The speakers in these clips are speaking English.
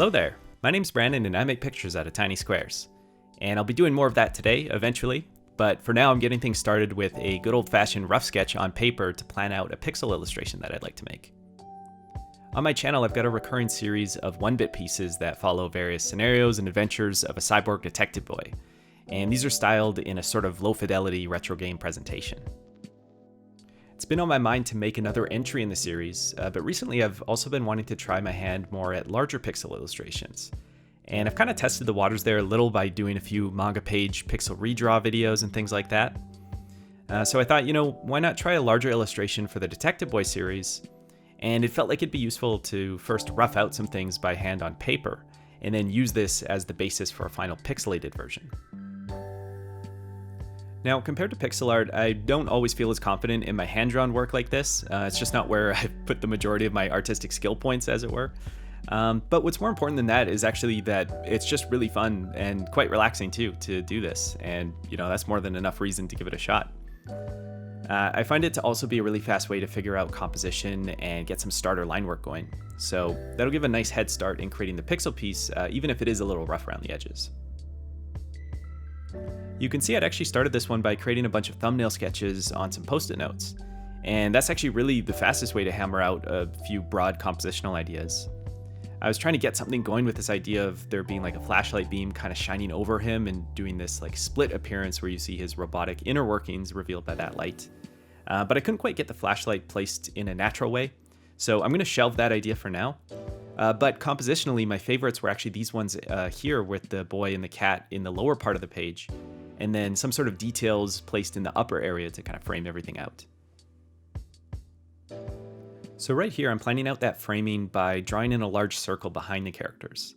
Hello there, my name's Brandon and I make pictures out of tiny squares. And I'll be doing more of that today, eventually, but for now I'm getting things started with a good old-fashioned rough sketch on paper to plan out a pixel illustration that I'd like to make. On my channel I've got a recurring series of 1-bit pieces that follow various scenarios and adventures of a cyborg detective boy, and these are styled in a sort of low-fidelity retro game presentation. It's been on my mind to make another entry in the series, but recently I've also been wanting to try my hand more at larger pixel illustrations. And I've kind of tested the waters there a little by doing a few manga page pixel redraw videos and things like that. So I thought, why not try a larger illustration for the Detective Boy series? And it felt like it'd be useful to first rough out some things by hand on paper, and then use this as the basis for a final pixelated version. Now, compared to pixel art, I don't always feel as confident in my hand-drawn work like this. It's just not where I've put the majority of my artistic skill points, as it were. But what's more important than that is actually that it's just really fun and quite relaxing too to do this. And, that's more than enough reason to give it a shot. I find it to also be a really fast way to figure out composition and get some starter line work going. So that'll give a nice head start in creating the pixel piece, even if it is a little rough around the edges. You can see I'd actually started this one by creating a bunch of thumbnail sketches on some post-it notes. And that's actually really the fastest way to hammer out a few broad compositional ideas. I was trying to get something going with this idea of there being like a flashlight beam kind of shining over him and doing this like split appearance where you see his robotic inner workings revealed by that light. But I couldn't quite get the flashlight placed in a natural way, so I'm going to shelve that idea for now. But compositionally, my favorites were actually these ones here with the boy and the cat in the lower part of the page, and then some sort of details placed in the upper area to kind of frame everything out. So right here, I'm planning out that framing by drawing in a large circle behind the characters.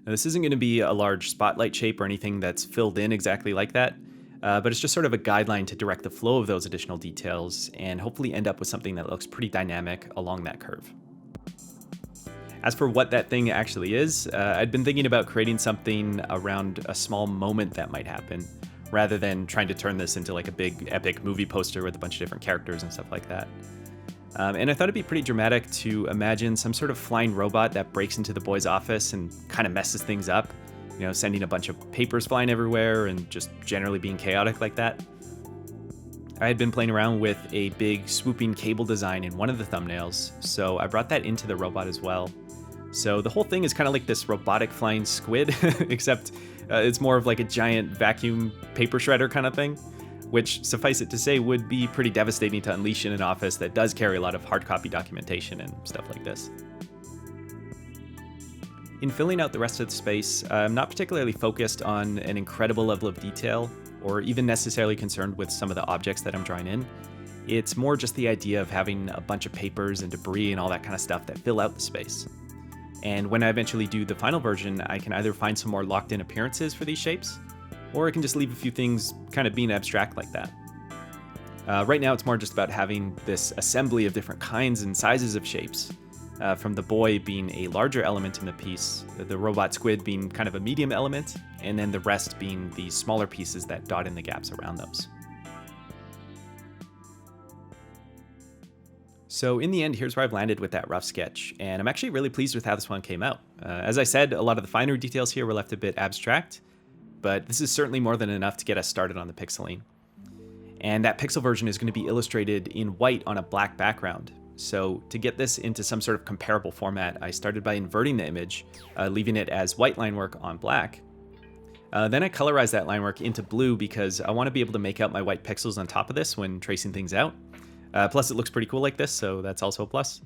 Now, this isn't going to be a large spotlight shape or anything that's filled in exactly like that, but it's just sort of a guideline to direct the flow of those additional details and hopefully end up with something that looks pretty dynamic along that curve. As for what that thing actually is, I'd been thinking about creating something around a small moment that might happen, rather than trying to turn this into like a big epic movie poster with a bunch of different characters and stuff like that. And I thought it'd be pretty dramatic to imagine some sort of flying robot that breaks into the boy's office and kind of messes things up, sending a bunch of papers flying everywhere and just generally being chaotic like that. I had been playing around with a big swooping cable design in one of the thumbnails, so I brought that into the robot as well. So the whole thing is kind of like this robotic flying squid, except it's more of like a giant vacuum paper shredder kind of thing, which, suffice it to say, would be pretty devastating to unleash in an office that does carry a lot of hard copy documentation and stuff like this. In filling out the rest of the space, I'm not particularly focused on an incredible level of detail, or even necessarily concerned with some of the objects that I'm drawing in. It's more just the idea of having a bunch of papers and debris and all that kind of stuff that fill out the space. And when I eventually do the final version, I can either find some more locked-in appearances for these shapes, or I can just leave a few things kind of being abstract like that. Right now it's more just about having this assembly of different kinds and sizes of shapes, from the boy being a larger element in the piece, the robot squid being kind of a medium element, and then the rest being the smaller pieces that dot in the gaps around those. So in the end, here's where I've landed with that rough sketch, and I'm actually really pleased with how this one came out. As I said, a lot of the finer details here were left a bit abstract, but this is certainly more than enough to get us started on the pixeling. And that pixel version is going to be illustrated in white on a black background. So to get this into some sort of comparable format, I started by inverting the image, leaving it as white line work on black. Then I colorized that line work into blue because I want to be able to make out my white pixels on top of this when tracing things out. Plus it looks pretty cool like this, so that's also a plus.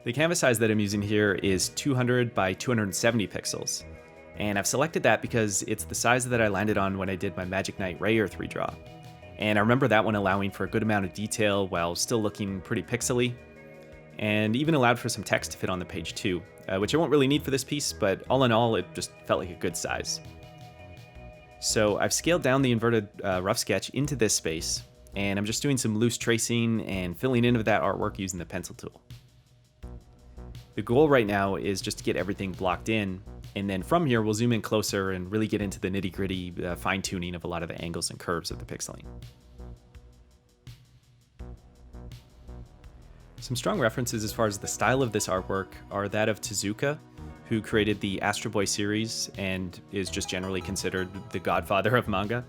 The canvas size that I'm using here is 200 by 270 pixels, and I've selected that because it's the size that I landed on when I did my Magic Knight Ray Earth redraw. And I remember that one allowing for a good amount of detail while still looking pretty pixely, and even allowed for some text to fit on the page too, which I won't really need for this piece, but all in all, it just felt like a good size. So I've scaled down the inverted rough sketch into this space, and I'm just doing some loose tracing and filling in with that artwork using the pencil tool. The goal right now is just to get everything blocked in, and then from here we'll zoom in closer and really get into the nitty-gritty fine-tuning of a lot of the angles and curves of the pixeling. Some strong references as far as the style of this artwork are that of Tezuka, who created the Astro Boy series and is just generally considered the godfather of manga,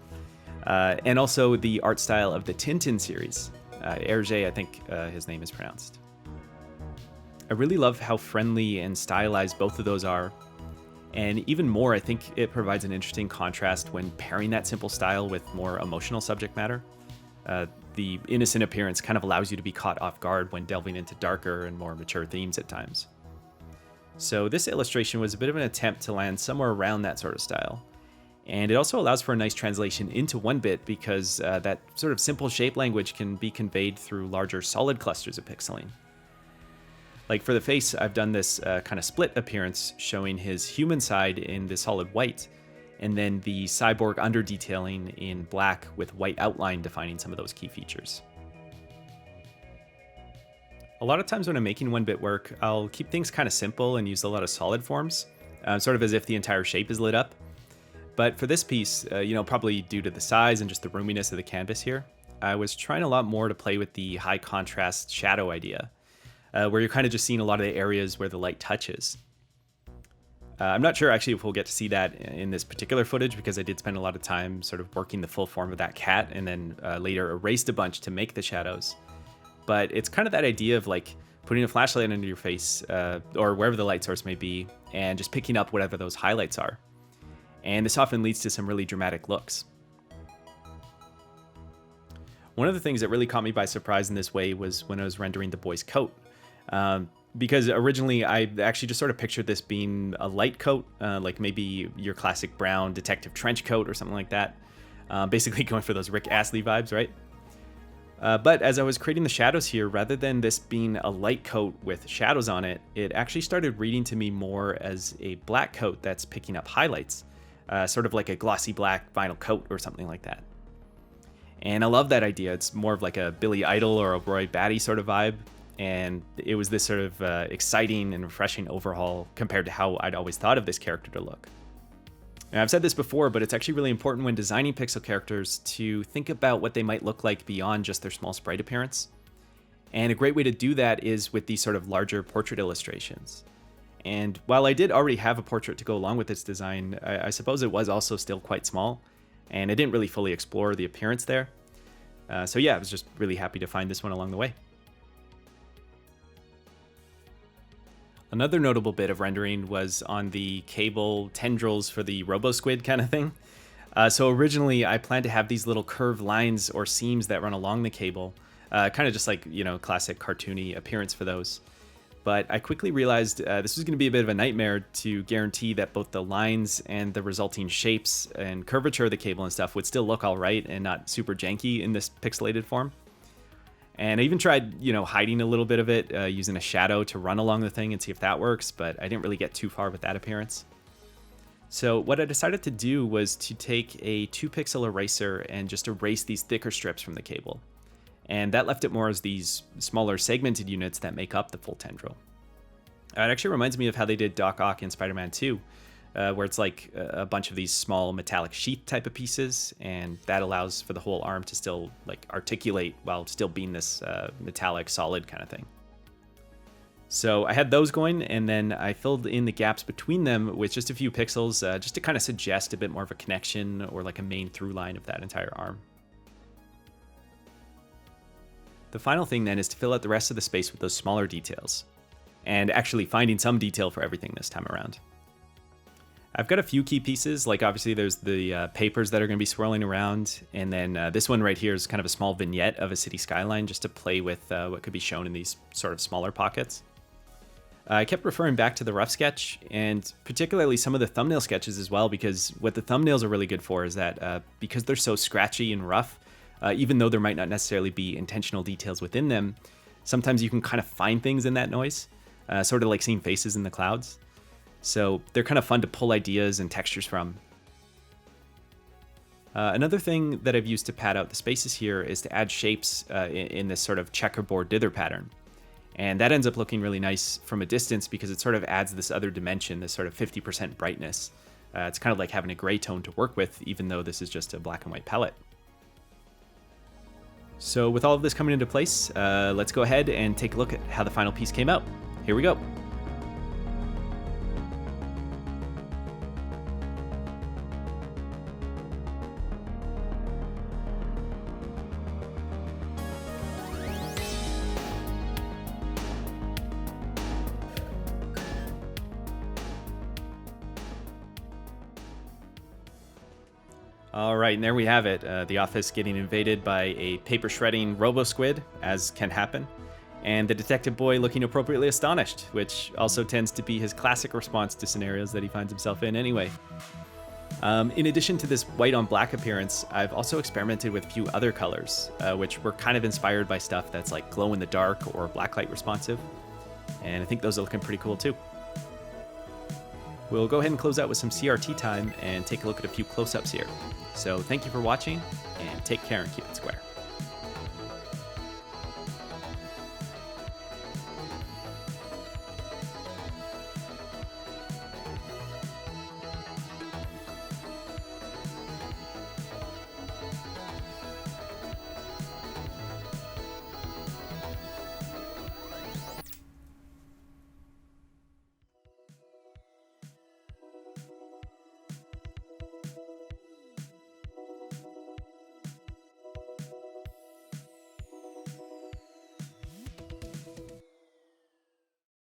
and also the art style of the Tintin series. Hergé, I think his name is pronounced. I really love how friendly and stylized both of those are, and even more, I think it provides an interesting contrast when pairing that simple style with more emotional subject matter. The innocent appearance kind of allows you to be caught off guard when delving into darker and more mature themes at times. So this illustration was a bit of an attempt to land somewhere around that sort of style. And it also allows for a nice translation into 1-bit because that sort of simple shape language can be conveyed through larger solid clusters of pixeling. Like for the face, I've done this kind of split appearance showing his human side in the solid white, and then the cyborg under detailing in black with white outline defining some of those key features. A lot of times when I'm making 1-bit work, I'll keep things kind of simple and use a lot of solid forms, sort of as if the entire shape is lit up. But for this piece, probably due to the size and just the roominess of the canvas here, I was trying a lot more to play with the high contrast shadow idea, where you're kind of just seeing a lot of the areas where the light touches. I'm not sure actually if we'll get to see that in this particular footage because I did spend a lot of time sort of working the full form of that cat and then later erased a bunch to make the shadows. But it's kind of that idea of like putting a flashlight under your face or wherever the light source may be and just picking up whatever those highlights are. And this often leads to some really dramatic looks. One of the things that really caught me by surprise in this way was when I was rendering the boy's coat. Because originally I actually just sort of pictured this being a light coat, like maybe your classic brown detective trench coat or something like that. Basically going for those Rick Astley vibes, right? But as I was creating the shadows here, rather than this being a light coat with shadows on it, it actually started reading to me more as a black coat that's picking up highlights, sort of like a glossy black vinyl coat or something like that. And I love that idea. It's more of like a Billy Idol or a Roy Batty sort of vibe. And it was this sort of exciting and refreshing overhaul compared to how I'd always thought of this character to look. And I've said this before, but it's actually really important when designing pixel characters to think about what they might look like beyond just their small sprite appearance. And a great way to do that is with these sort of larger portrait illustrations. And while I did already have a portrait to go along with this design, I suppose it was also still quite small, and I didn't really fully explore the appearance there. So yeah, I was just really happy to find this one along the way. Another notable bit of rendering was on the cable tendrils for the RoboSquid kind of thing. So originally I planned to have these little curved lines or seams that run along the cable, kind of just like, classic cartoony appearance for those. But I quickly realized this was going to be a bit of a nightmare to guarantee that both the lines and the resulting shapes and curvature of the cable and stuff would still look all right and not super janky in this pixelated form. And I even tried, hiding a little bit of it using a shadow to run along the thing and see if that works, but I didn't really get too far with that appearance. So what I decided to do was to take a 2-pixel eraser and just erase these thicker strips from the cable. And that left it more as these smaller segmented units that make up the full tendril. It actually reminds me of how they did Doc Ock in Spider-Man 2, where it's like a bunch of these small metallic sheath type of pieces, and that allows for the whole arm to still like articulate while still being this metallic solid kind of thing. So I had those going, and then I filled in the gaps between them with just a few pixels just to kind of suggest a bit more of a connection or like a main through line of that entire arm. The final thing then is to fill out the rest of the space with those smaller details, and actually finding some detail for everything this time around. I've got a few key pieces, like obviously there's the papers that are going to be swirling around, and then this one right here is kind of a small vignette of a city skyline just to play with what could be shown in these sort of smaller pockets. I kept referring back to the rough sketch, and particularly some of the thumbnail sketches as well, because what the thumbnails are really good for is that because they're so scratchy and rough, even though there might not necessarily be intentional details within them, sometimes you can kind of find things in that noise, sort of like seeing faces in the clouds. So they're kind of fun to pull ideas and textures from. Another thing that I've used to pad out the spaces here is to add shapes in this sort of checkerboard dither pattern. And that ends up looking really nice from a distance because it sort of adds this other dimension, this sort of 50% brightness. It's kind of like having a gray tone to work with, even though this is just a black and white palette. So with all of this coming into place, let's go ahead and take a look at how the final piece came out. Here we go. All right, and there we have it. The office getting invaded by a paper shredding robo-squid, as can happen, and the detective boy looking appropriately astonished, which also tends to be his classic response to scenarios that he finds himself in anyway. In addition to this white on black appearance, I've also experimented with a few other colors, which were kind of inspired by stuff that's like glow in the dark or blacklight responsive, and I think those are looking pretty cool too. We'll go ahead and close out with some CRT time and take a look at a few close-ups here. So thank you for watching, and take care and keep it square.